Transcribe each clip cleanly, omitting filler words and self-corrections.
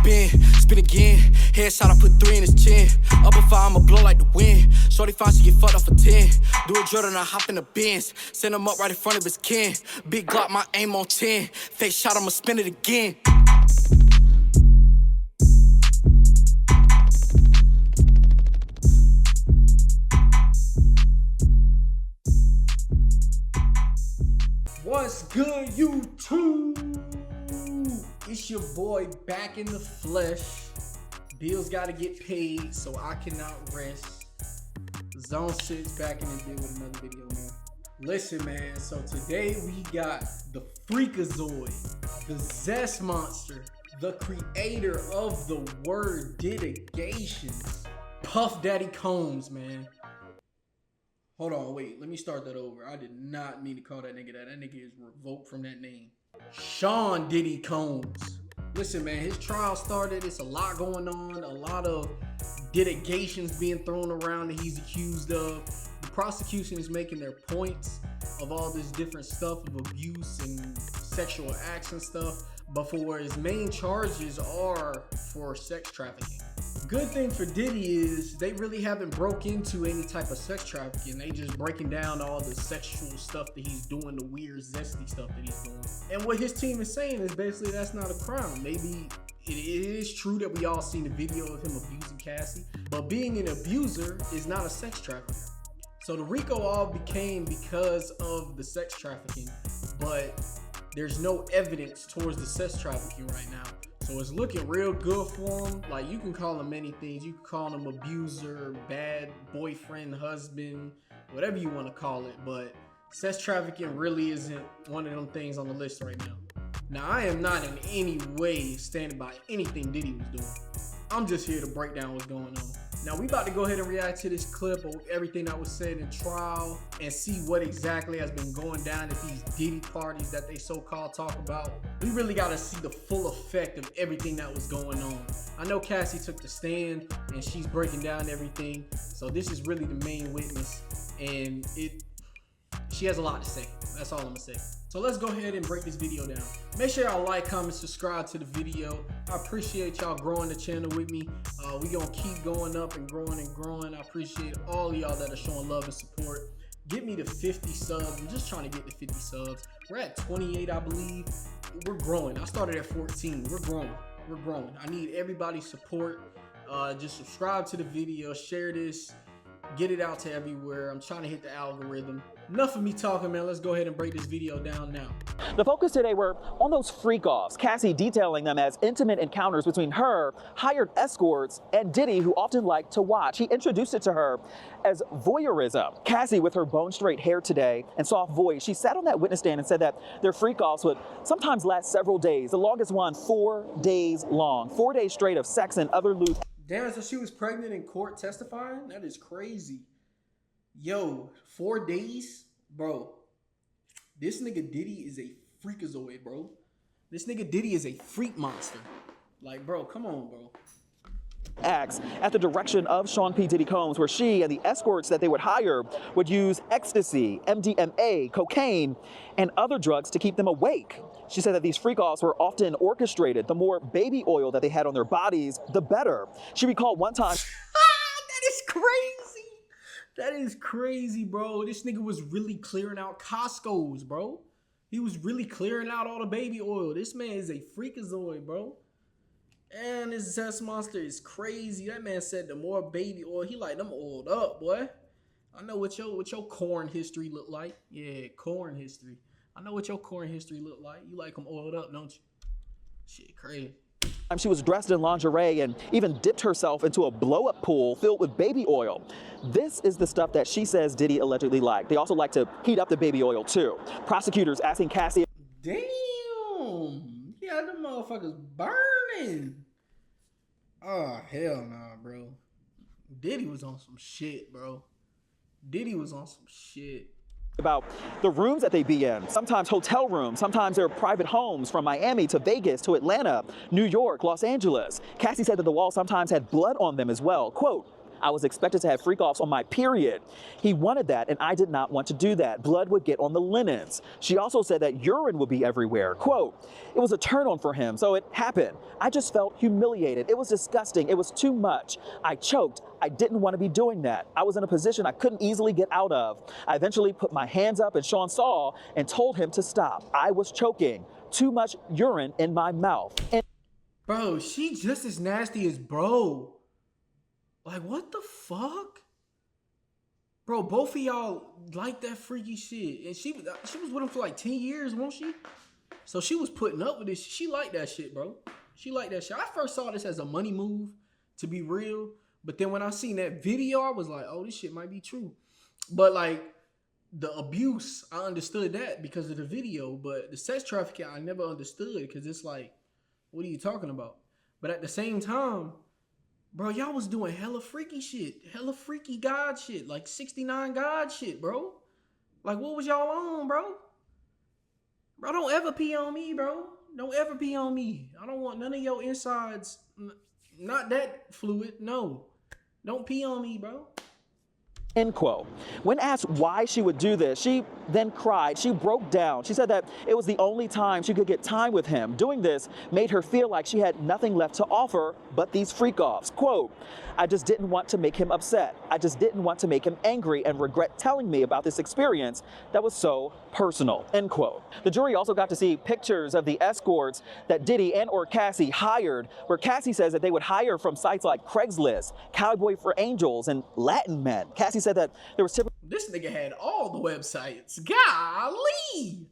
been. Spin again. Headshot, I put 3 in his chin. Up a 5, I'ma blow like the wind. Shorty fine, she get fucked up for 10. Do a drill and I hop in the Benz. Send him up right in front of his kin. Big Glock, my aim on 10. Fake shot, I'ma spin it again. What's good, YouTube? It's your boy back in the flesh. Bills gotta get paid, so I cannot rest. Zone 6 back in the day with another video, man. Listen, man, so today we got the Freakazoid, the Zest Monster, the creator of the word ditigations, Puff Daddy Combs, man. Hold on, wait, let me start that over. I did not mean to call that nigga that. That nigga is revoked from that name. Sean Diddy Combs. Listen, man, his trial started. It's a lot going on. A lot of litigations being thrown around that he's accused of. The prosecution is making their points of all this different stuff of abuse and sexual acts and stuff. But for his main charges are for sex trafficking. Good thing for Diddy is they really haven't broke into any type of sex trafficking. They just breaking down all the sexual stuff that he's doing, the weird zesty stuff that he's doing. And what his team is saying is basically that's not a crime. Maybe it is true that we all seen the video of him abusing Cassie, but being an abuser is not a sex trafficker. So the RICO all became because of the sex trafficking, but there's no evidence towards the sex trafficking right now. So it's looking real good for him. Like, you can call him many things. You can call him abuser, bad boyfriend, husband, whatever you want to call it. But sex trafficking really isn't one of them things on the list right now. Now, I am not in any way standing by anything Diddy was doing. I'm just here to break down what's going on. Now, we about to go ahead and react to this clip of everything that was said in trial and see what exactly has been going down at these Diddy parties that they so-called talk about. We really got to see the full effect of everything that was going on. I know Cassie took the stand and she's breaking down everything. So this is really the main witness, and she has a lot to say. That's all I'm gonna say. So let's go ahead and break this video down. Make sure y'all like, comment, subscribe to the video. I appreciate y'all growing the channel with me. We gonna keep going up and growing and growing. I appreciate all of y'all that are showing love and support. Get me to 50 subs. I'm just trying to get to 50 subs. We're at 28, I believe. We're growing. I started at 14. We're growing. We're growing. I need everybody's support. Just subscribe to the video, share this, get it out to everywhere. I'm trying to hit the algorithm. Enough of me talking, man. Let's go ahead and break this video down now. The focus today were on those freak-offs, Cassie detailing them as intimate encounters between her, hired escorts, and Diddy, who often liked to watch. He introduced it to her as voyeurism. Cassie, with her bone-straight hair today and soft voice, she sat on that witness stand and said that their freak-offs would sometimes last several days. The longest one, 4 days long. 4 days straight of sex and other lewd. Damn, so she was pregnant in court testifying? That is crazy. Yo, 4 days? Bro, this nigga Diddy is a freakazoid, bro. This nigga Diddy is a freak monster. Like, bro, come on, bro. Acts at the direction of Sean P. Diddy Combs, where she and the escorts that they would hire would use ecstasy, MDMA, cocaine, and other drugs to keep them awake. She said that these freak-offs were often orchestrated. The more baby oil that they had on their bodies, the better. She recalled one time. That is crazy. That is crazy, bro. This nigga was really clearing out Costco's, bro. He was really clearing out all the baby oil. This man is a freakazoid, bro. And this Zest Monster is crazy. That man said the more baby oil, he like them oiled up, boy. I know what your corn history look like. Yeah, corn history. I know what your corn history look like. You like them oiled up, don't you? Shit, crazy. She was dressed in lingerie and even dipped herself into a blow-up pool filled with baby oil. This is the stuff that she says Diddy allegedly liked. They also like to heat up the baby oil too. Prosecutors asking Cassie. Damn, yeah, them motherfuckers burning. Oh, hell nah, bro. Diddy was on some shit, bro. Diddy was on some shit. About the rooms that they be in, sometimes hotel rooms, sometimes they're private homes from Miami to Vegas to Atlanta, New York, Los Angeles. Cassie said that the walls sometimes had blood on them as well. Quote, I was expected to have freak-offs on my period. He wanted that, and I did not want to do that. Blood would get on the linens. She also said that urine would be everywhere. Quote, it was a turn-on for him, so it happened. I just felt humiliated. It was disgusting. It was too much. I choked. I didn't want to be doing that. I was in a position I couldn't easily get out of. I eventually put my hands up, and Sean saw and told him to stop. I was choking. Too much urine in my mouth. Bro, she just as nasty as bro. Like, what the fuck? Bro, both of y'all like that freaky shit. And she was with him for like 10 years, won't she? So she was putting up with this. She liked that shit, bro. She liked that shit. I first saw this as a money move, to be real. But then when I seen that video, I was like, oh, this shit might be true. But like, the abuse, I understood that because of the video. But the sex trafficking, I never understood because it's like, what are you talking about? But at the same time, bro, y'all was doing hella freaky shit. Hella freaky God shit. Like 69 God shit, bro. Like, what was y'all on, bro? Bro, don't ever pee on me, bro. Don't ever pee on me. I don't want none of your insides. Not that fluid, no. Don't pee on me, bro. End quote. When asked why she would do this, she then cried. She broke down. She said that it was the only time she could get time with him. Doing this made her feel like she had nothing left to offer but these freak-offs. Quote, I just didn't want to make him upset. I just didn't want to make him angry and regret telling me about this experience that was so personal. End quote. The jury also got to see pictures of the escorts that Diddy and or Cassie hired, where Cassie says that they would hire from sites like Craigslist, Cowboy for Angels, and Latin Men. Cassie said that there was typically... This nigga had all the websites. Golly!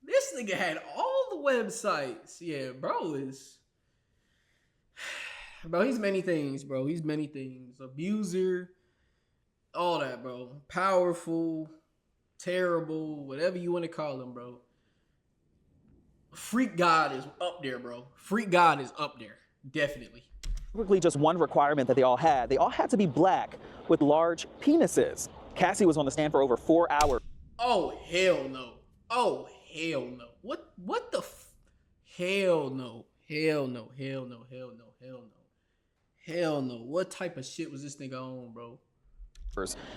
This nigga had all the websites. Yeah, bro is... Bro, he's many things, bro. He's many things. Abuser, all that, bro. Powerful, terrible, whatever you want to call him, bro. Freak God is up there, bro. Freak God is up there. Definitely. Typically just one requirement that they all had. They all had to be black with large penises. Cassie was on the stand for over 4 hours. Oh, hell no. Oh, hell no. What the hell no. Hell no. Hell no. Hell no. Hell no. Hell no. What type of shit was this nigga on, bro?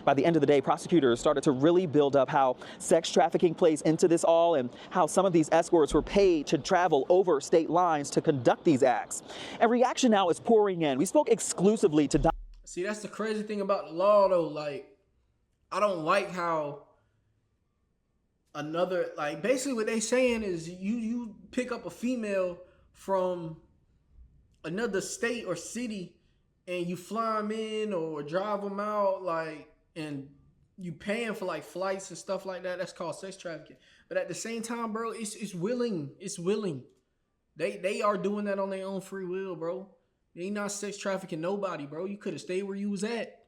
By the end of the day, prosecutors started to really build up how sex trafficking plays into this all and how some of these escorts were paid to travel over state lines to conduct these acts. And reaction now is pouring in. We spoke exclusively to... See, that's the crazy thing about the law, though. Like, I don't like how another, like, basically what they saying is you pick up a female from another state or city and you fly them in or drive them out, like, and you paying for like flights and stuff like that. That's called sex trafficking. But at the same time, bro, it's willing. It's willing. They are doing that on their own free will, bro. They not sex trafficking nobody, bro. You could have stayed where you was at.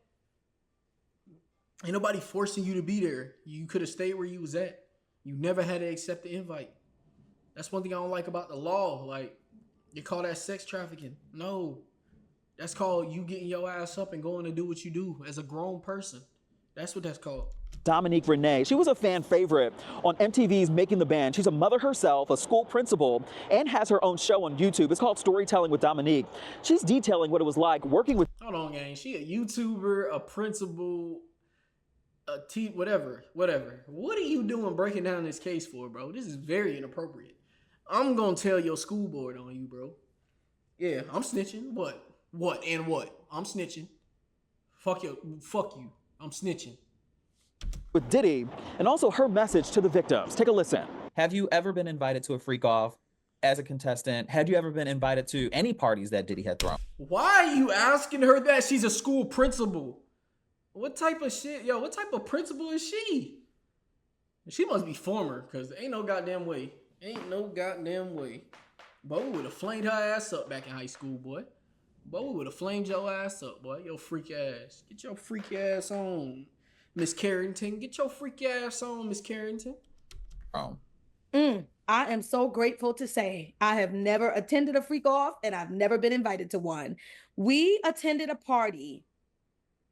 Ain't nobody forcing you to be there. You could have stayed where you was at. You never had to accept the invite. That's one thing I don't like about the law. Like, you call that sex trafficking. No. That's called you getting your ass up and going to do what you do as a grown person. That's what that's called. Dominique Renee. She was a fan favorite on MTV's Making the Band. She's a mother herself, a school principal, and has her own show on YouTube. It's called Storytelling with Dominique. She's detailing what it was like working with... Hold on, gang. She a YouTuber, a principal, whatever. What are you doing breaking down this case for, bro? This is very inappropriate. I'm going to tell your school board on you, bro. Yeah, I'm snitching. What? I'm snitching. Fuck you. I'm snitching. With Diddy, and also her message to the victims. Take a listen. Have you ever been invited to a freak off as a contestant? Had you ever been invited to any parties that Diddy had thrown? Why are you asking her that? She's a school principal. What type of shit? Yo, what type of principal is she? She must be former, because ain't no goddamn way. Bo would have flamed her ass up back in high school, boy. Bo would have flamed your ass up, boy. Your freak ass. Get your freak ass on, Miss Carrington. Get your freak ass on, Miss Carrington. I am so grateful to say I have never attended a freak off and I've never been invited to one. We attended a party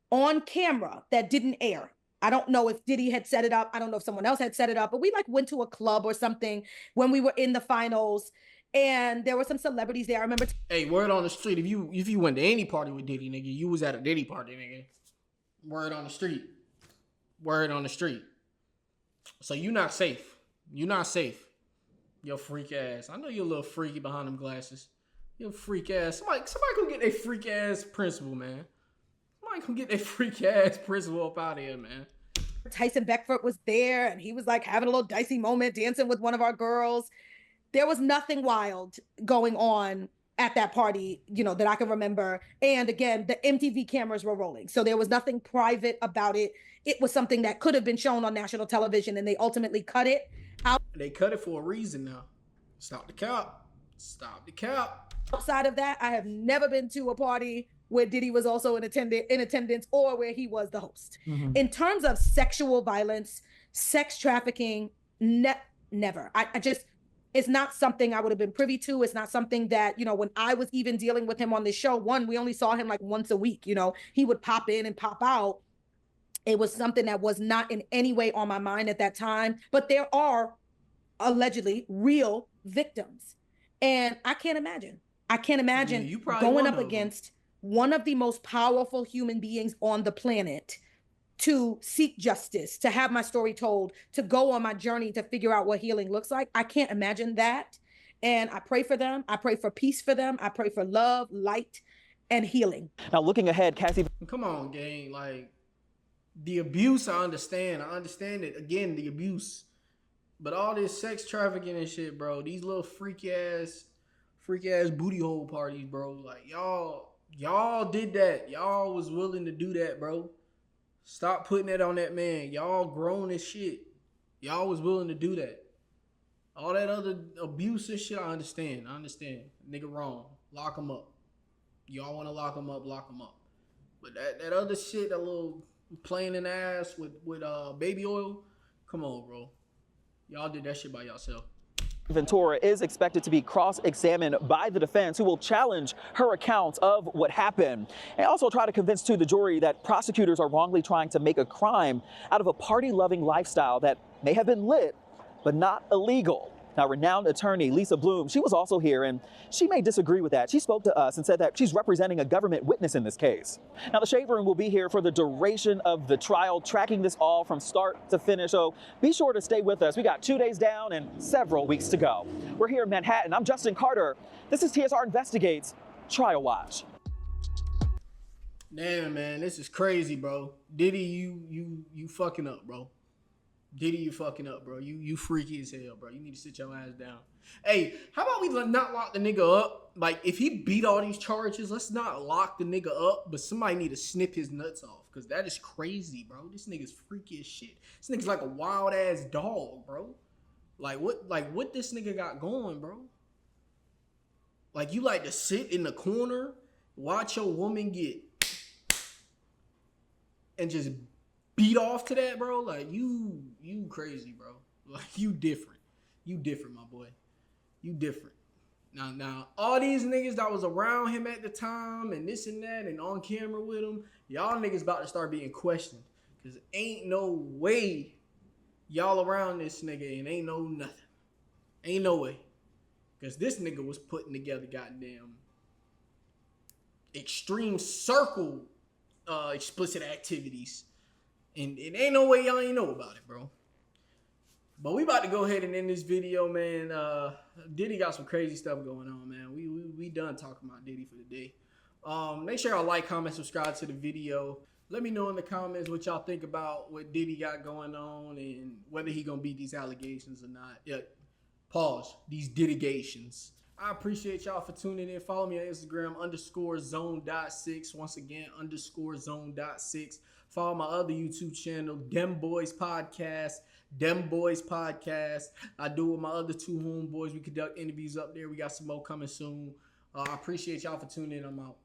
on camera that didn't air. I don't know if Diddy had set it up. I don't know if someone else had set it up, but we like went to a club or something when we were in the finals And there were some celebrities there. I remember. Hey, word on the street, if you went to any party with Diddy, nigga, you was at a Diddy party, nigga. Word on the street. Word on the street. So you not safe. You not safe. Yo freak ass. I know you're a little freaky behind them glasses. Yo freak ass. Somebody come get a freak ass principal, man. Somebody come get a freak ass principal up out of here, man. Tyson Beckford was there, and he was like having a little dicey moment, dancing with one of our girls. There was nothing wild going on at that party, you know, that I can remember. And again, the MTV cameras were rolling. So there was nothing private about it. It was something that could have been shown on national television, and they ultimately cut it out. They cut it for a reason now. Stop the cap. Stop the cap. Outside of that, I have never been to a party where Diddy was also in attendance or where he was the host. Mm-hmm. In terms of sexual violence, sex trafficking, never. I just, it's not something I would have been privy to. It's not something that, you know, when I was even dealing with him on this show, we only saw him like once a week, you know, he would pop in and pop out. It was something that was not in any way on my mind at that time, but there are allegedly real victims. And I can't imagine going up against one of the most powerful human beings on the planet to seek justice, to have my story told, to go on my journey to figure out what healing looks like. I can't imagine that. And I pray for them. I pray for peace for them. I pray for love, light, and healing. Now, looking ahead, Cassie. Come on, gang. Like, the abuse, I understand. I understand it. Again, the abuse. But all this sex trafficking and shit, bro. These little freaky ass booty hole parties, bro. Like, y'all did that. Y'all was willing to do that, bro. Stop putting that on that man. Y'all grown as shit. Y'all was willing to do that. All that other abuse and shit, I understand. Nigga wrong. Lock him up. Y'all want to lock him up, lock him up. But that other shit, that little playing in the ass with baby oil, come on, bro. Y'all did that shit by yourself. Ventura is expected to be cross-examined by the defense, who will challenge her account of what happened and also try to convince the jury that prosecutors are wrongly trying to make a crime out of a party-loving lifestyle that may have been lit but not illegal. Now, renowned attorney Lisa Bloom, she was also here, and she may disagree with that. She spoke to us and said that she's representing a government witness in this case. Now, the Shade Room will be here for the duration of the trial, tracking this all from start to finish, so be sure to stay with us. We got 2 days down and several weeks to go. We're here in Manhattan. I'm Justin Carter. This is TSR Investigates Trial Watch. Damn, man, this is crazy, bro. Diddy, you fucking up, bro. Diddy, you fucking up, bro. You freaky as hell, bro. You need to sit your ass down. Hey, how about we not lock the nigga up? Like, if he beat all these charges, let's not lock the nigga up, but somebody need to snip his nuts off, because that is crazy, bro. This nigga's freaky as shit. This nigga's like a wild ass dog, bro. Like what this nigga got going, bro? Like, you like to sit in the corner, watch your woman get and just beat off to that, bro. Like, you crazy, bro. Like, you different. You different, my boy. You different. Now, all these niggas that was around him at the time and this and that and on camera with him, y'all niggas about to start being questioned. Because ain't no way y'all around this nigga and ain't no nothing. Ain't no way. Because this nigga was putting together goddamn extreme circle explicit activities. And it ain't no way y'all ain't know about it, bro. But we about to go ahead and end this video, man. Diddy got some crazy stuff going on, man. We done talking about Diddy for the day. Make sure y'all like, comment, subscribe to the video. Let me know in the comments what y'all think about what Diddy got going on and whether he gonna beat these allegations or not. Yeah, pause. These Diddigations. I appreciate y'all for tuning in. Follow me on Instagram, _zone.6. Once again, _zone.6. Follow my other YouTube channel, Dem Boys Podcast. I do with my other two homeboys. We conduct interviews up there. We got some more coming soon. I appreciate y'all for tuning in. I'm out.